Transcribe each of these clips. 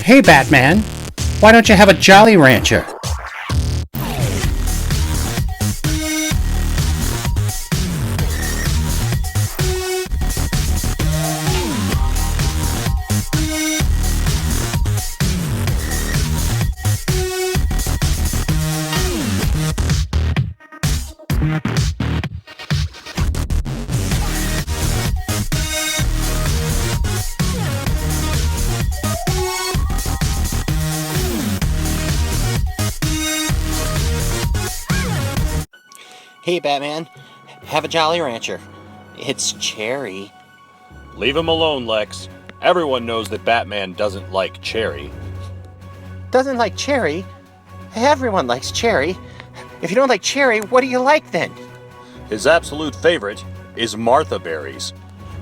Hey Batman, why don't you have a Jolly Rancher? Hey Batman, have a Jolly Rancher. It's cherry. Leave him alone, Lex. Everyone knows that Batman doesn't like cherry. Doesn't like cherry? Everyone likes cherry. If you don't like cherry, what do you like then? His absolute favorite is Martha berries.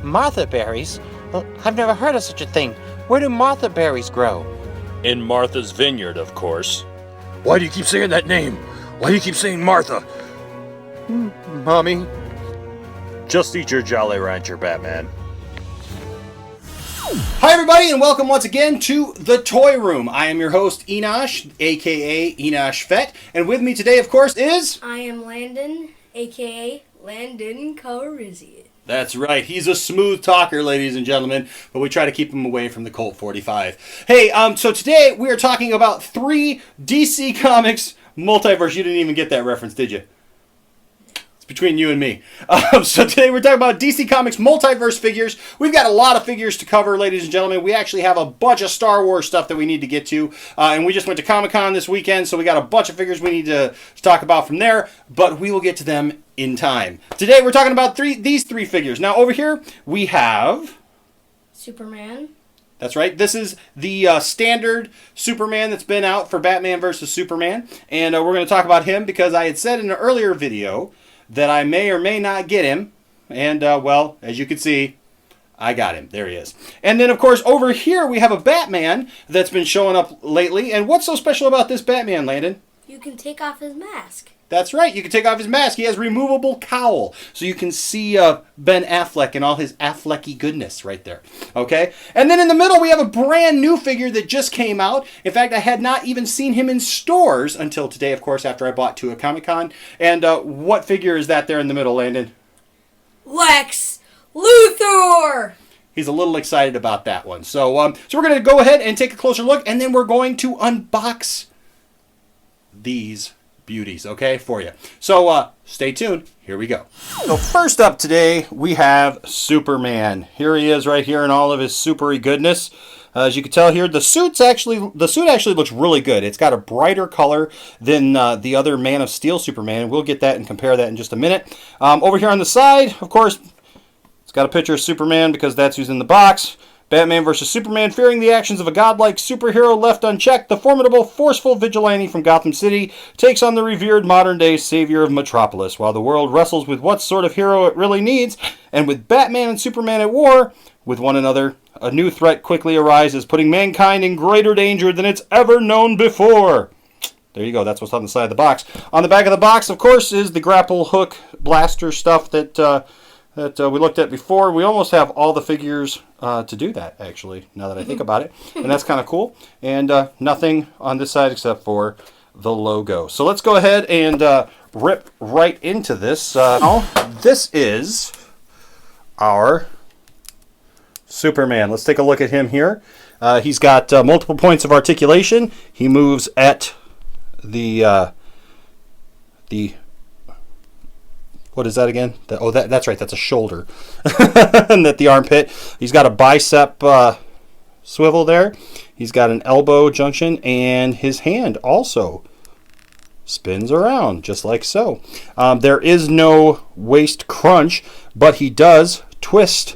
Martha berries? Well, I've never heard of such a thing. Where do Martha berries grow? In Martha's vineyard, of course. Why do you keep saying that name? Why do you keep saying Martha? Mommy? Just eat your Jolly Rancher, Batman. Hi everybody and welcome once again to The Toy Room. I am your host Enosh, aka Enosh Fett, and with me today of course is... I am Landon, aka Landon Calrissian. That's right, he's a smooth talker, ladies and gentlemen, but we try to keep him away from the Colt 45. Hey, so today we are talking about 3 DC Comics Multiverse. You didn't even get that reference, did you? Between you and me. So today we're talking about DC Comics Multiverse figures. We've got a lot of figures to cover, ladies and gentlemen. We actually have a bunch of Star Wars stuff that we need to get to. And we just went to Comic-Con this weekend, so we got a bunch of figures we need to talk about from there. But we will get to them in time. Today we're talking about these three figures. Now over here we have... Superman. That's right. This is the standard Superman that's been out for Batman vs. Superman. And we're going to talk about him because I had said in an earlier video that I may or may not get him. And, well, as you can see, I got him. There he is. And then, of course, over here we have a Batman that's been showing up lately. And what's so special about this Batman, Landon? You can take off his mask. That's right. You can take off his mask. He has removable cowl. So you can see Ben Affleck and all his Afflecky goodness right there. Okay? And then in the middle, we have a brand new figure that just came out. In fact, I had not even seen him in stores until today, of course, after I bought 2 at Comic-Con. And what figure is that there in the middle, Landon? Lex Luthor! He's a little excited about that one. So we're going to go ahead and take a closer look, and then we're going to unbox these beauties, okay, for you. So stay tuned. Here we go. So first up today, we have Superman. Here he is right here in all of his supery goodness. As you can tell here, the suit actually looks really good. It's got a brighter color than the other Man of Steel Superman. We'll get that and compare that in just a minute. Over here on the side, of course, it's got a picture of Superman because that's who's in the box. Batman vs. Superman, fearing the actions of a godlike superhero left unchecked, the formidable, forceful vigilante from Gotham City takes on the revered modern-day savior of Metropolis, while the world wrestles with what sort of hero it really needs, and with Batman and Superman at war with one another, a new threat quickly arises, putting mankind in greater danger than it's ever known before. There you go, that's what's on the side of the box. On the back of the box, of course, is the grapple hook blaster stuff that we looked at before. We almost have all the figures to do that, actually, now that I think about it. And that's kind of cool. And nothing on this side except for the logo. So let's go ahead and rip right into this. This is our Superman. Let's take a look at him here. He's got multiple points of articulation. He moves at the what is that again? That's right. That's a shoulder. And at the armpit. He's got a bicep swivel there. He's got an elbow junction. And his hand also spins around just like so. There is no waist crunch, but he does twist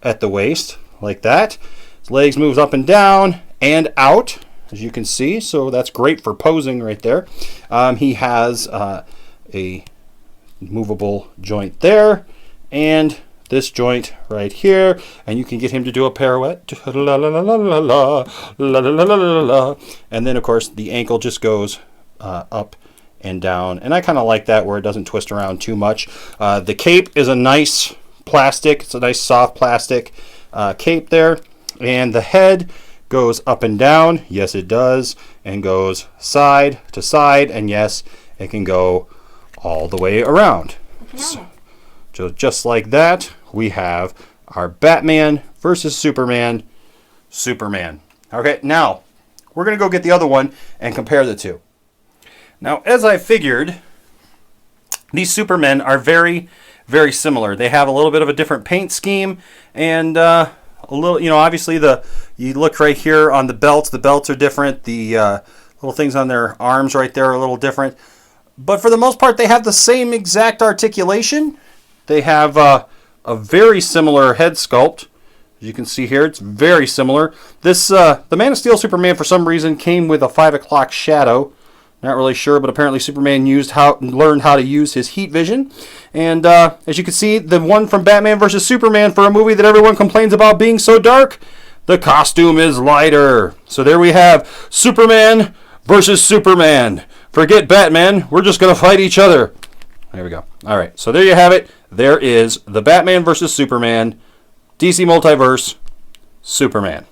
at the waist like that. His legs moves up and down and out, as you can see. So that's great for posing right there. He has a movable joint there and this joint right here, and you can get him to do a pirouette, and then of course the ankle just goes up and down, and I kind of like that where it doesn't twist around too much. The cape is a nice plastic. It's a nice soft plastic cape there, and the head goes up and down. Yes, it does. And goes side to side. And yes, it can go all the way around. So just like that, we have our Batman versus Superman. Okay, now we're going to go get the other one and compare the two. Now, as I figured, these Supermen are very, very similar. They have a little bit of a different paint scheme, and a little, obviously you look right here on the belts. The belts are different. The little things on their arms right there are a little different. But for the most part, they have the same exact articulation. They have a very similar head sculpt. As you can see here, it's very similar. This the Man of Steel Superman, for some reason, came with a 5 o'clock shadow. Not really sure, but apparently Superman learned how to use his heat vision. And as you can see, the one from Batman vs. Superman, for a movie that everyone complains about being so dark, the costume is lighter. So there we have Superman versus Superman. Forget Batman, we're just going to fight each other. There we go. All right, so there you have it. There is the Batman vs. Superman, DC Multiverse, Superman.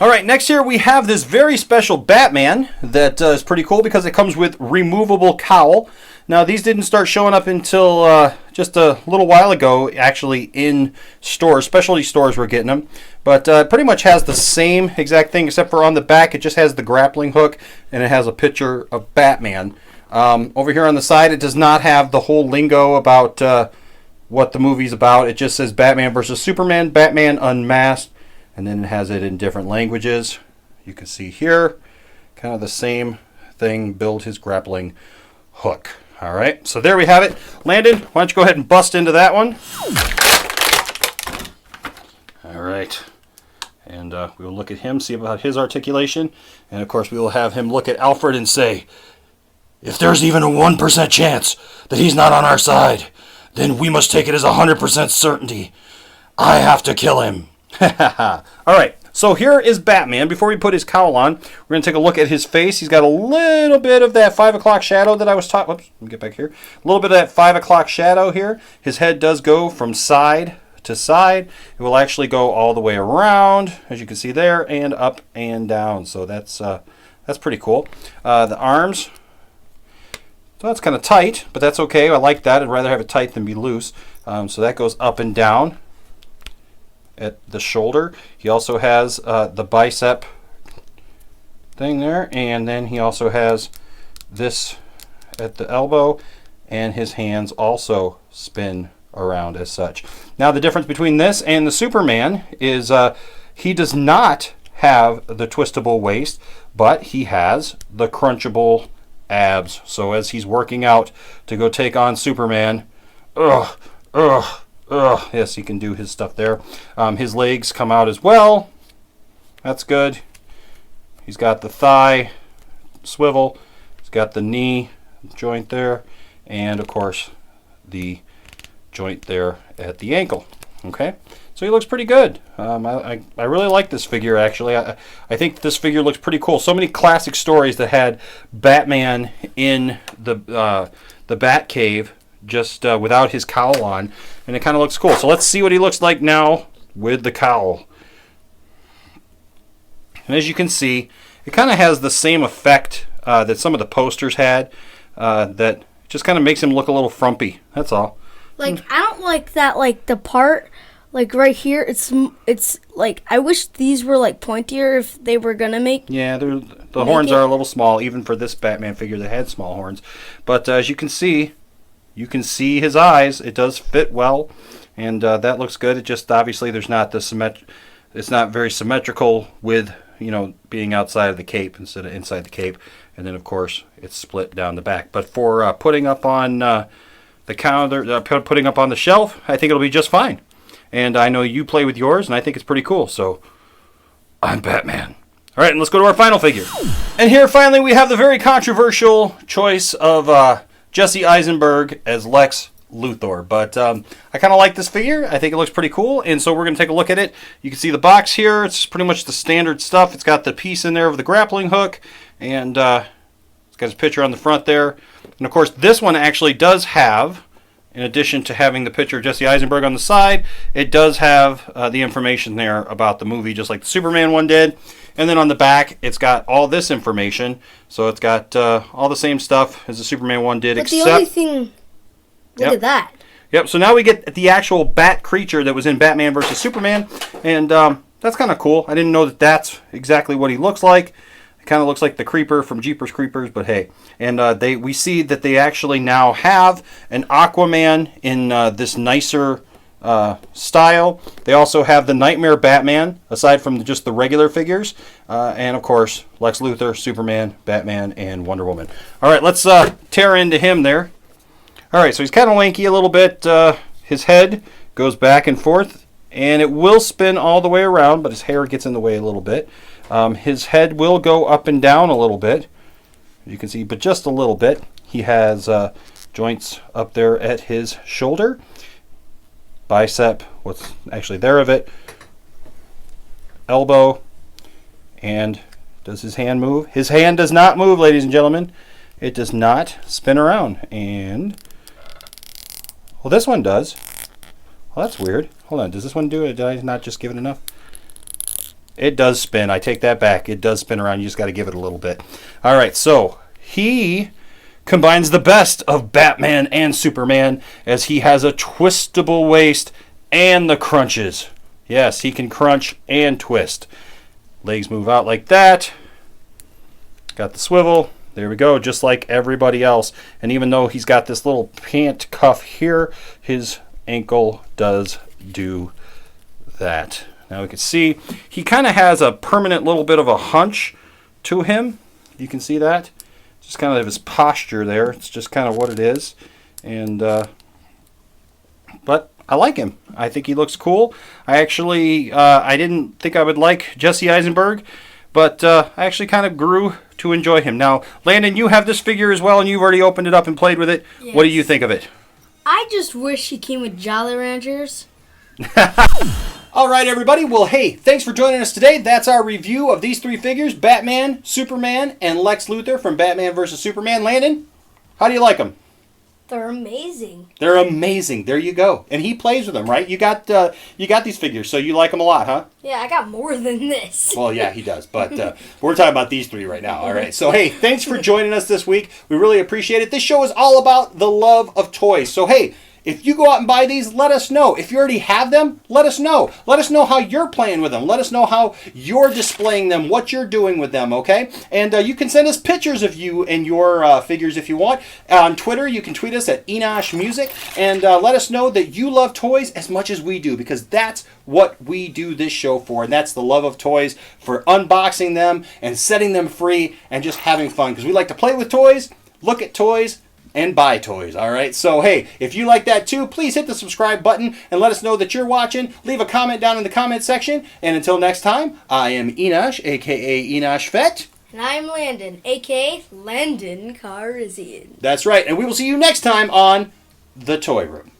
All right, next here we have this very special Batman that is pretty cool because it comes with removable cowl. Now, these didn't start showing up until just a little while ago, actually, in stores. Specialty stores were getting them. But pretty much has the same exact thing, except for on the back, it just has the grappling hook, and it has a picture of Batman. Over here on the side, it does not have the whole lingo about what the movie's about. It just says Batman versus Superman, Batman Unmasked, and then it has it in different languages. You can see here, kind of the same thing, build his grappling hook. All right, so there we have it. Landon, why don't you go ahead and bust into that one? All right, and we will look at him, see about his articulation, and of course we will have him look at Alfred and say, if there's even a 1% chance that he's not on our side, then we must take it as 100% certainty. I have to kill him. All right, so here is Batman. Before we put his cowl on, we're going to take a look at his face. He's got a little bit of that 5 o'clock shadow that I was taught. Whoops, let me get back here. A little bit of that 5 o'clock shadow here. His head does go from side to side. It will actually go all the way around, as you can see there, and up and down. So that's pretty cool. The arms. So that's kind of tight, but that's okay. I like that. I'd rather have it tight than be loose. So that goes up and down at the shoulder. He also has the bicep thing there, and then he also has this at the elbow, and his hands also spin around as such. Now the difference between this and the Superman is he does not have the twistable waist, but he has the crunchable abs. So as he's working out to go take on Superman, yes, he can do his stuff there. His legs come out as well. That's good. He's got the thigh swivel. He's got the knee joint there, and of course the joint there at the ankle. Okay, so he looks pretty good. I really like this figure, actually. I think this figure looks pretty cool. So many classic stories that had Batman in the Batcave just without his cowl on, and it kind of looks cool. So let's see what he looks like now with the cowl. And as you can see, it kind of has the same effect that some of the posters had, that just kind of makes him look a little frumpy. That's all. Like, I don't like that, like, the part, like, right here, it's like, I wish these were, like, pointier if they were gonna make. Yeah, the horns are a little small, even for this Batman figure that had small horns. But as you can see his eyes. It does fit well, and that looks good. It just, obviously, there's not the it's not very symmetrical with, being outside of the cape instead of inside the cape. And then, of course, it's split down the back. But for putting up on the counter, putting up on the shelf, I think it'll be just fine. And I know you play with yours, and I think it's pretty cool. So, I'm Batman. All right, and let's go to our final figure. And here, finally, we have the very controversial choice of Jesse Eisenberg as Lex Luthor. But I kind of like this figure. I think it looks pretty cool, and so we're going to take a look at it. You can see the box here. It's pretty much the standard stuff. It's got the piece in there of the grappling hook, and it's got his picture on the front there. And of course, this one actually does have in addition to having the picture of Jesse Eisenberg on the side, it does have the information there about the movie, just like the Superman one did. And then on the back, it's got all this information. So it's got all the same stuff as the Superman one did, But except... the only thing... Look at that. Yep, so now we get the actual bat creature that was in Batman vs. Superman. And that's kind of cool. I didn't know that that's exactly what he looks like. It kind of looks like the Creeper from Jeepers Creepers, but hey. And we see that they actually now have an Aquaman in this nicer style. They also have the Nightmare Batman, aside from just the regular figures. And of course, Lex Luthor, Superman, Batman, and Wonder Woman. All right, let's tear into him there. All right, so he's kind of lanky a little bit. His head goes back and forth, and it will spin all the way around, but his hair gets in the way a little bit. His head will go up and down a little bit, you can see, but just a little bit. He has joints up there at his shoulder, bicep, what's actually there of it, elbow, and does his hand move? His hand does not move, ladies and gentlemen. It does not spin around. And, well, this one does. Well, that's weird. Hold on, does this one do it? Did I not just give it enough? It does spin. I take that back. It does spin around. You just got to give it a little bit. All right, so he combines the best of Batman and Superman, as he has a twistable waist and the crunches. Yes, he can crunch and twist. Legs move out like that. Got the swivel. There we go, just like everybody else. And even though he's got this little pant cuff here, his ankle does do that. Now we can see he kind of has a permanent little bit of a hunch to him. You can see that. Just kind of his posture there. It's just kind of what it is. And but I like him. I think he looks cool. I actually I didn't think I would like Jesse Eisenberg, but I actually kind of grew to enjoy him. Now, Landon, you have this figure as well, and you've already opened it up and played with it. Yes. What do you think of it? I just wish he came with Jolly Ranchers. All right, everybody. Well, hey, thanks for joining us today. That's our review of these three figures, Batman, Superman, and Lex Luthor from Batman vs. Superman. Landon, how do you like them? They're amazing. They're amazing. There you go. And he plays with them, right? You got these figures, so you like them a lot, huh? Yeah, I got more than this. Well, yeah, he does. But we're talking about these three right now, all right? So, hey, thanks for joining us this week. We really appreciate it. This show is all about the love of toys. So, hey, if you go out and buy these, let us know. If you already have them, let us know. Let us know how you're playing with them. Let us know how you're displaying them, what you're doing with them, okay? And you can send us pictures of you and your figures if you want. On Twitter, you can tweet us at Enosh Music, and let us know that you love toys as much as we do, because that's what we do this show for, and that's the love of toys, for unboxing them and setting them free and just having fun, because we like to play with toys, look at toys, and buy toys, all right? So, hey, if you like that too, please hit the subscribe button and let us know that you're watching. Leave a comment down in the comment section. And until next time, I am Enosh, a.k.a. Enosh Fett. And I'm Landon, a.k.a. Landon Carizian. That's right. And we will see you next time on The Toy Room.